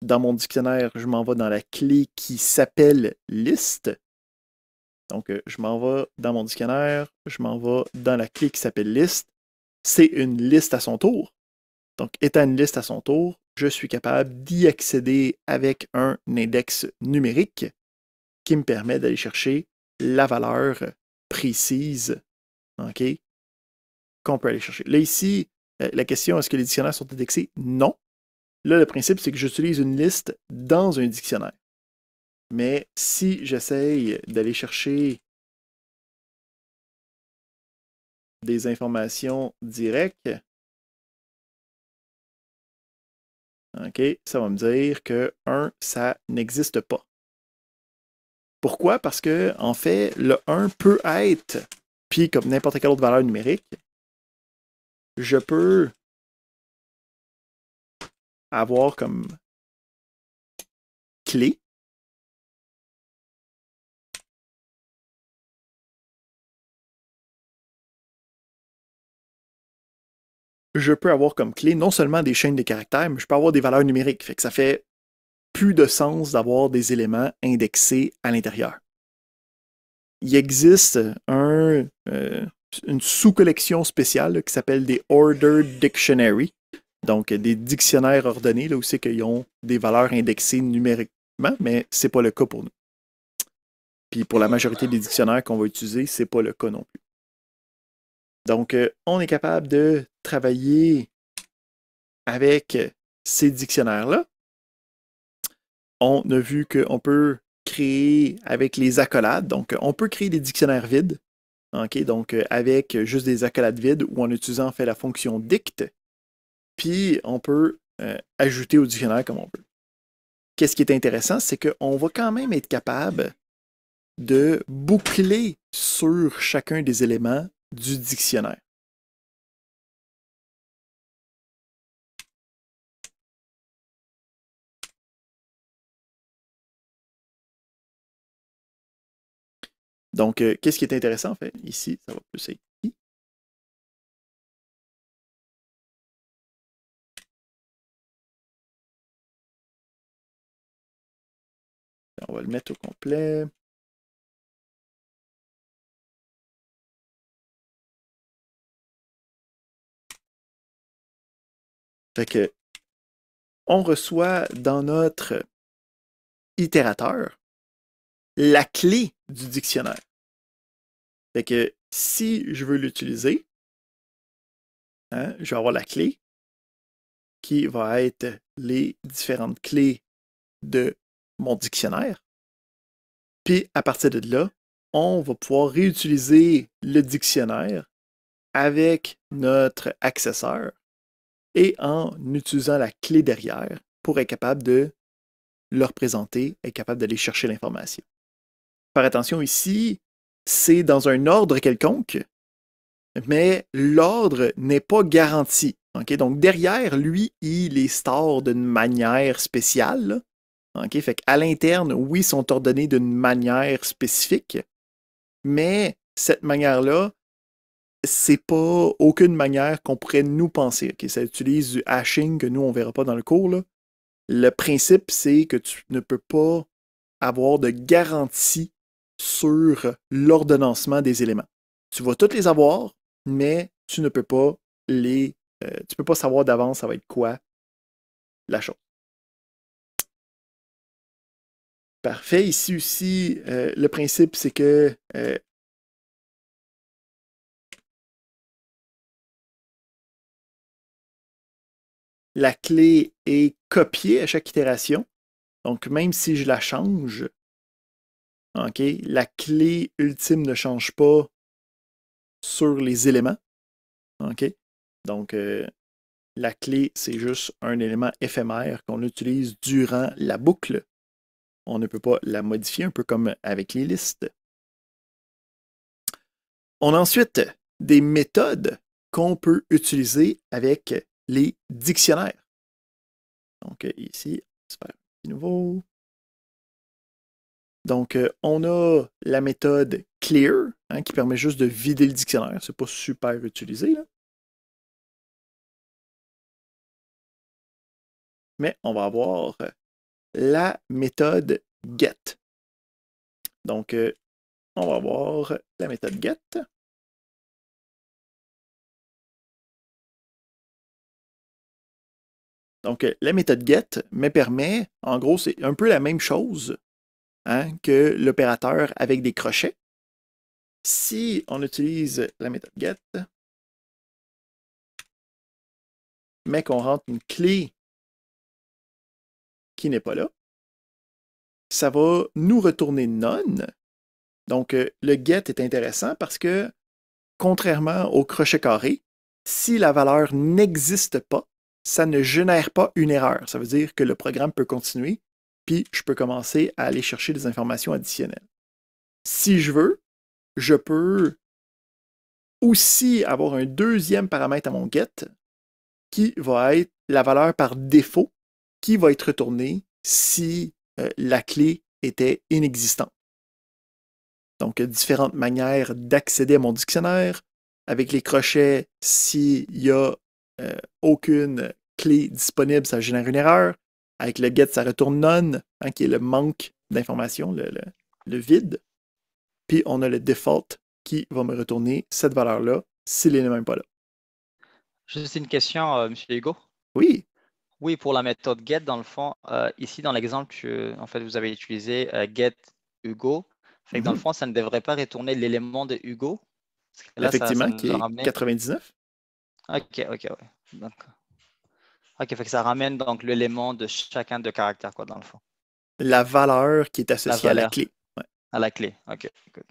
Dans mon dictionnaire, je m'en vais dans la clé qui s'appelle liste. Donc, je m'en vais dans mon dictionnaire, je m'en vais dans la clé qui s'appelle liste. C'est une liste à son tour. Donc, étant une liste à son tour, je suis capable d'y accéder avec un index numérique qui me permet d'aller chercher la valeur précise, OK, qu'on peut aller chercher. Là, ici, la question, est-ce que les dictionnaires sont indexés? Non. Là, le principe, c'est que j'utilise une liste dans un dictionnaire. Mais si j'essaye d'aller chercher des informations directes, OK, ça va me dire que 1, ça n'existe pas. Pourquoi? Parce que, en fait, le 1 peut être, puis comme n'importe quelle autre valeur numérique, je peux avoir comme clé je peux avoir comme clé non seulement des chaînes de caractères, mais je peux avoir des valeurs numériques. Fait que ça fait plus de sens d'avoir des éléments indexés à l'intérieur. Il existe une sous-collection spéciale là, qui s'appelle des Ordered Dictionary, donc des dictionnaires ordonnés, là où c'est qu'ils ont des valeurs indexées numériquement, mais ce n'est pas le cas pour nous. Puis pour la majorité des dictionnaires qu'on va utiliser, ce n'est pas le cas non plus. Donc, on est capable de travailler avec ces dictionnaires-là. On a vu qu'on peut créer avec les accolades. Donc, on peut créer des dictionnaires vides. OK? Donc, avec juste des accolades vides ou en utilisant en fait la fonction dict. Puis, on peut ajouter au dictionnaire comme on veut. Qu'est-ce qui est intéressant, c'est qu'on va quand même être capable de boucler sur chacun des éléments du dictionnaire. Donc, qu'est-ce qui est intéressant, en fait? Ici, ça va plus être ici. On va le mettre au complet. Fait que, on reçoit dans notre itérateur la clé du dictionnaire. Fait que si je veux l'utiliser, hein, je vais avoir la clé qui va être les différentes clés de mon dictionnaire. Puis à partir de là, on va pouvoir réutiliser le dictionnaire avec notre accesseur et en utilisant la clé derrière pour être capable de le représenter, être capable d'aller chercher l'information. Faire attention ici, c'est dans un ordre quelconque, mais l'ordre n'est pas garanti. Okay? Donc derrière, lui, il est store d'une manière spéciale. Okay? Fait qu'à l'interne, oui, ils sont ordonnés d'une manière spécifique, mais cette manière-là, c'est pas aucune manière qu'on pourrait nous penser. Okay? Ça utilise du hashing que nous, on ne verra pas dans le cours. Là. Le principe, c'est que tu ne peux pas avoir de garantie sur l'ordonnancement des éléments. Tu vas tous les avoir, mais tu ne peux pas tu peux pas savoir d'avance ça va être quoi la chose. Parfait. Ici aussi, le principe, c'est que la clé est copiée à chaque itération. Donc, même si je la change, okay, la clé ultime ne change pas sur les éléments. Okay? Donc, la clé, c'est juste un élément éphémère qu'on utilise durant la boucle. On ne peut pas la modifier, un peu comme avec les listes. On a ensuite des méthodes qu'on peut utiliser avec les dictionnaires. Donc ici, on va faire un nouveau. Donc, on a la méthode clear, hein, qui permet juste de vider le dictionnaire. Ce n'est pas super utilisé, là. Mais on va avoir la méthode get. Donc, on va avoir la méthode get. Donc, la méthode get me permet, en gros, c'est un peu la même chose, hein, que l'opérateur avec des crochets. Si on utilise la méthode get, mais qu'on rentre une clé qui n'est pas là, ça va nous retourner none. Donc, le get est intéressant parce que, contrairement au crochet carré, si la valeur n'existe pas, ça ne génère pas une erreur. Ça veut dire que le programme peut continuer, puis je peux commencer à aller chercher des informations additionnelles. Si je veux, je peux aussi avoir un deuxième paramètre à mon get qui va être la valeur par défaut qui va être retournée si la clé était inexistante. Donc, différentes manières d'accéder à mon dictionnaire. Avec les crochets, s'il n'y a aucune clé disponible, ça génère une erreur. Avec le get, ça retourne none, hein, qui est le manque d'information, le vide. Puis, on a le default qui va me retourner cette valeur-là s'il n'est même pas là. Juste une question, M. Hugo. Oui. Oui, pour la méthode get, dans le fond, ici dans l'exemple, en fait, vous avez utilisé get Hugo. Fait que dans le fond, ça ne devrait pas retourner l'élément de Hugo. Parce que là, effectivement, ça qui est ramène... 99. OK, ouais. D'accord. OK, fait que ça ramène donc l'élément de chacun de caractères, quoi, dans le fond. La valeur qui est associée à la clé. Ouais. À la clé, OK. Good.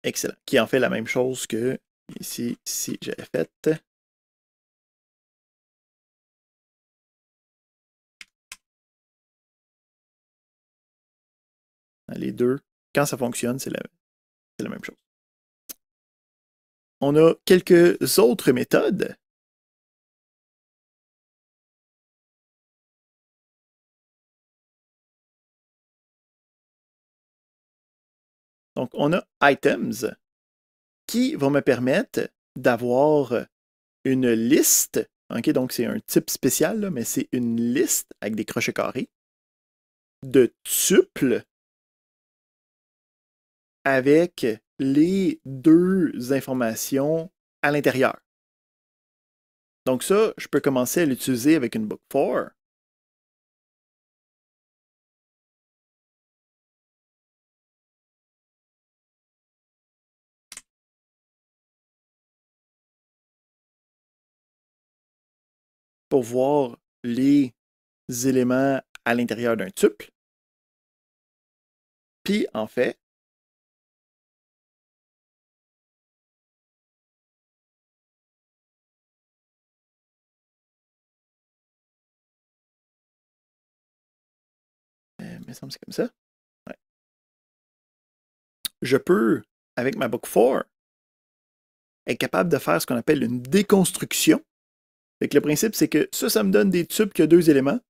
Excellent. Qui en fait la même chose que ici, si j'avais fait les deux. Quand ça fonctionne, c'est la même chose. On a quelques autres méthodes. Donc, on a items qui va me permettre d'avoir une liste. OK, donc, c'est un type spécial, là, mais c'est une liste avec des crochets carrés de tuples avec les deux informations à l'intérieur. Donc ça, je peux commencer à l'utiliser avec une book for. Pour voir les éléments à l'intérieur d'un tuple. Puis, en fait, il me semble que c'est comme ça. Ouais. Je peux, avec ma book for, être capable de faire ce qu'on appelle une déconstruction. Fait que le principe, c'est que ça me donne des tuples qui ont deux éléments.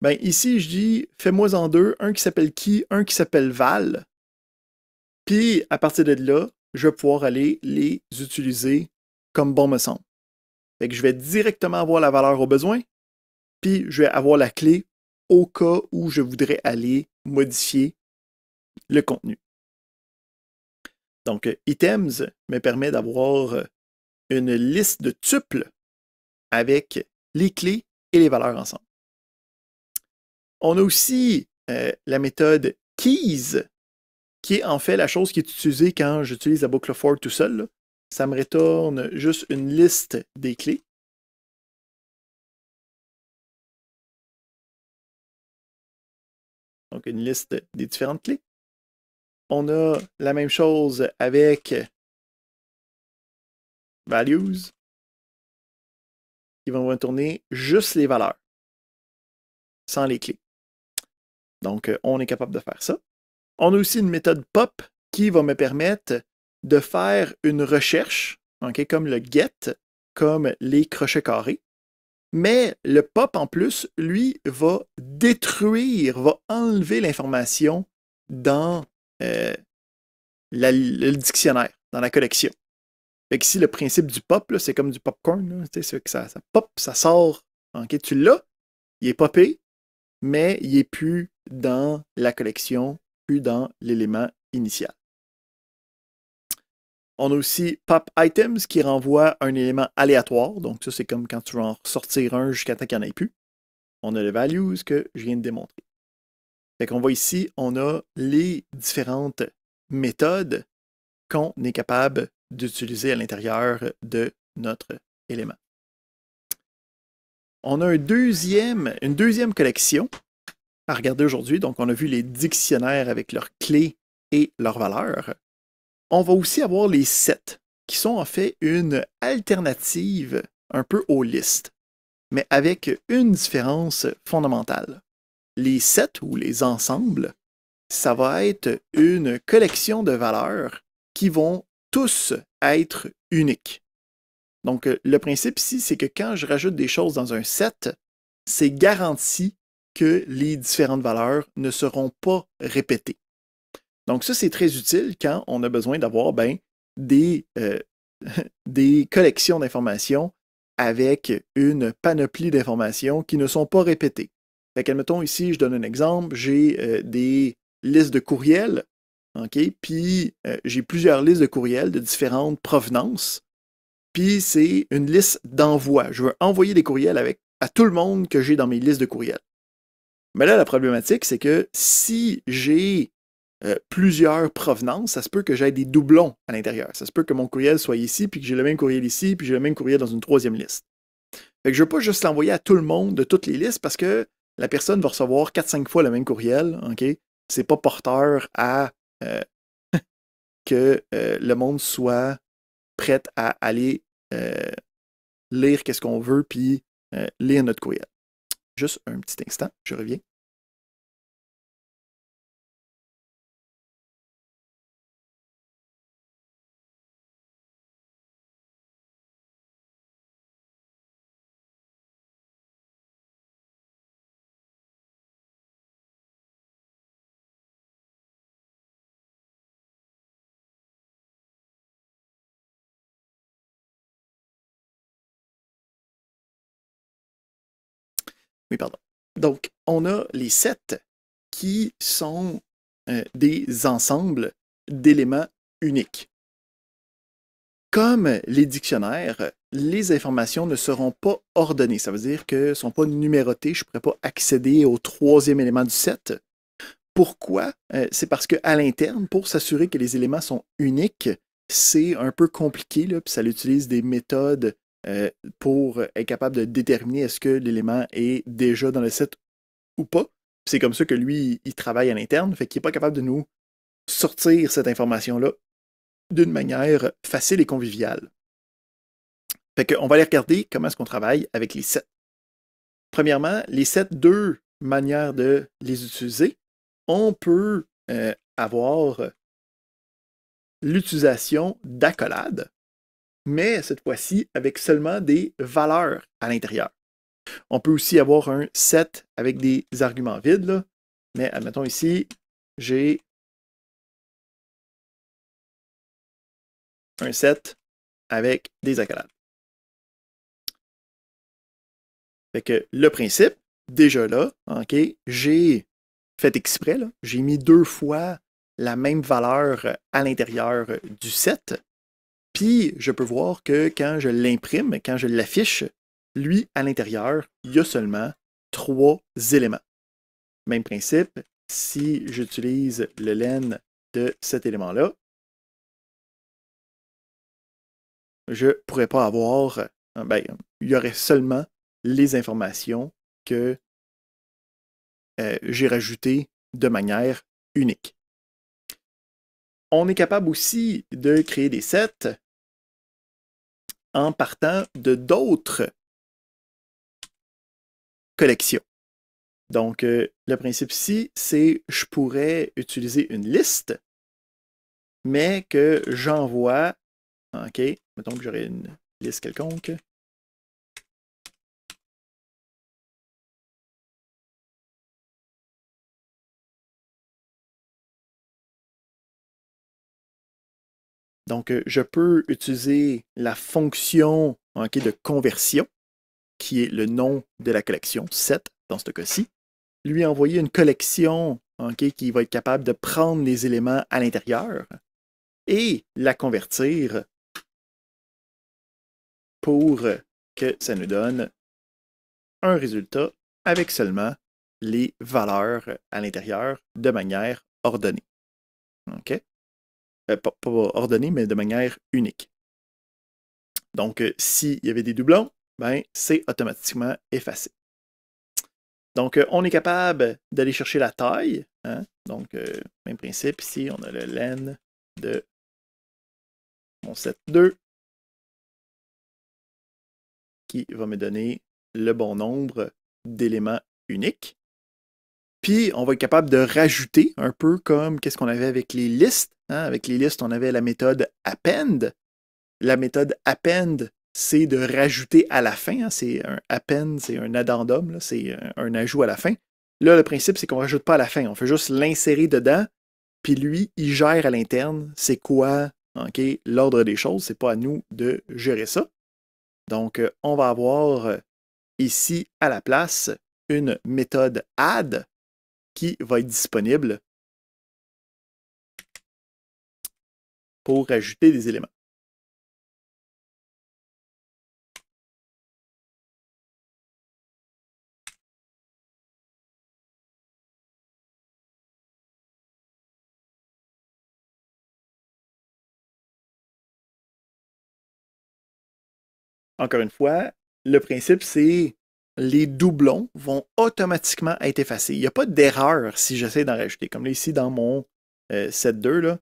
Ben, ici, je dis, fais-moi en deux, un qui s'appelle qui, un qui s'appelle val. Puis, à partir de là, je vais pouvoir aller les utiliser comme bon me semble. Fait que je vais directement avoir la valeur au besoin, puis je vais avoir la clé au cas où je voudrais aller modifier le contenu. Donc, items me permet d'avoir une liste de tuples avec les clés et les valeurs ensemble. On a aussi la méthode keys, qui est en fait la chose qui est utilisée quand j'utilise la boucle for tout seul. Là. Ça me retourne juste une liste des clés. Donc, une liste des différentes clés. On a la même chose avec values, qui vont retourner juste les valeurs, sans les clés. Donc, on est capable de faire ça. On a aussi une méthode pop qui va me permettre de faire une recherche, okay, comme le get, comme les crochets carrés. Mais le pop, en plus, lui, va détruire, va enlever l'information dans le dictionnaire, dans la collection. Fait que ici, le principe du pop, c'est comme du popcorn. C'est que ça pop, ça sort. Okay, tu l'as, il est popé, mais il n'est plus dans la collection, plus dans l'élément initial. On a aussi pop items qui renvoie un élément aléatoire. Donc ça, c'est comme quand tu vas en sortir un jusqu'à temps qu'il n'y en ait plus. On a le values que je viens de démontrer. Fait qu'on voit ici, on a les différentes méthodes qu'on est capable d'utiliser à l'intérieur de notre élément. On a une deuxième collection à regarder aujourd'hui. Donc, on a vu les dictionnaires avec leurs clés et leurs valeurs. On va aussi avoir les sets, qui sont en fait une alternative un peu aux listes, mais avec une différence fondamentale. Les sets ou les ensembles, ça va être une collection de valeurs qui vont tous être uniques. Donc, le principe ici, c'est que quand je rajoute des choses dans un set, c'est garanti que les différentes valeurs ne seront pas répétées. Donc, ça, c'est très utile quand on a besoin d'avoir des collections d'informations avec une panoplie d'informations qui ne sont pas répétées. Fait qu'admettons ici, je donne un exemple, j'ai des listes de courriels, OK? Puis j'ai plusieurs listes de courriels de différentes provenances. Puis c'est une liste d'envoi. Je veux envoyer des courriels à tout le monde que j'ai dans mes listes de courriels. Mais là, la problématique, c'est que si j'ai plusieurs provenances, ça se peut que j'aie des doublons à l'intérieur. Ça se peut que mon courriel soit ici, puis que j'ai le même courriel ici, puis j'ai le même courriel dans une troisième liste. Fait que je ne veux pas juste l'envoyer à tout le monde de toutes les listes parce que la personne va recevoir 4-5 fois le même courriel. OK? C'est pas porteur à que le monde soit prêt à aller lire qu'est-ce qu'on veut, puis lire notre courriel. Juste un petit instant, je reviens. Oui, pardon. Donc, on a les sets qui sont des ensembles d'éléments uniques. Comme les dictionnaires, les informations ne seront pas ordonnées. Ça veut dire qu'elles ne sont pas numérotées. Je ne pourrais pas accéder au troisième élément du set. Pourquoi? C'est parce qu'à l'interne, pour s'assurer que les éléments sont uniques, c'est un peu compliqué, là, puis ça utilise des méthodes pour être capable de déterminer est-ce que l'élément est déjà dans le set ou pas. C'est comme ça que lui, il travaille à l'interne, fait qu'il n'est pas capable de nous sortir cette information-là d'une manière facile et conviviale. Fait qu'on va aller regarder comment est-ce qu'on travaille avec les sets. Premièrement, les sets, deux manières de les utiliser. On peut avoir l'utilisation d'accolades, mais cette fois-ci avec seulement des valeurs à l'intérieur. On peut aussi avoir un set avec des arguments vides, là, mais admettons ici, j'ai un set avec des accolades. Fait que le principe, déjà là, OK, j'ai fait exprès, j'ai mis deux fois la même valeur à l'intérieur du set. Puis, je peux voir que quand je l'imprime, quand je l'affiche, lui, à l'intérieur, il y a seulement 3 éléments. Même principe, si j'utilise le len de cet élément-là, je ne pourrais pas avoir, ben, il y aurait seulement les informations que j'ai rajoutées de manière unique. On est capable aussi de créer des sets en partant de d'autres collections. Donc, le principe ici, c'est je pourrais utiliser une liste, mais que j'envoie, OK, mettons que j'aurais une liste quelconque. Donc, je peux utiliser la fonction de conversion, qui est le nom de la collection, set dans ce cas-ci, lui envoyer une collection qui va être capable de prendre les éléments à l'intérieur et la convertir pour que ça nous donne un résultat avec seulement les valeurs à l'intérieur de manière ordonnée. OK? Pas ordonnée, mais de manière unique. Donc, s'il y avait des doublons, ben, c'est automatiquement effacé. Donc, on est capable d'aller chercher la taille. Hein? Donc, même principe, ici, on a le len de mon set 2 qui va me donner le bon nombre d'éléments uniques. Puis, on va être capable de rajouter un peu comme qu'est-ce qu'on avait avec les listes. Hein? Avec les listes, on avait la méthode append. La méthode append, c'est de rajouter à la fin. Hein? C'est un append, c'est un addendum, c'est un ajout à la fin. Là, le principe, c'est qu'on ne rajoute pas à la fin. On fait juste l'insérer dedans. Puis lui, il gère à l'interne c'est quoi l'ordre des choses. C'est pas à nous de gérer ça. Donc, on va avoir ici à la place une méthode add qui va être disponible pour ajouter des éléments. Encore une fois, le principe, c'est les doublons vont automatiquement être effacés. Il n'y a pas d'erreur si j'essaie d'en rajouter. Comme là, ici, dans mon set 2, là,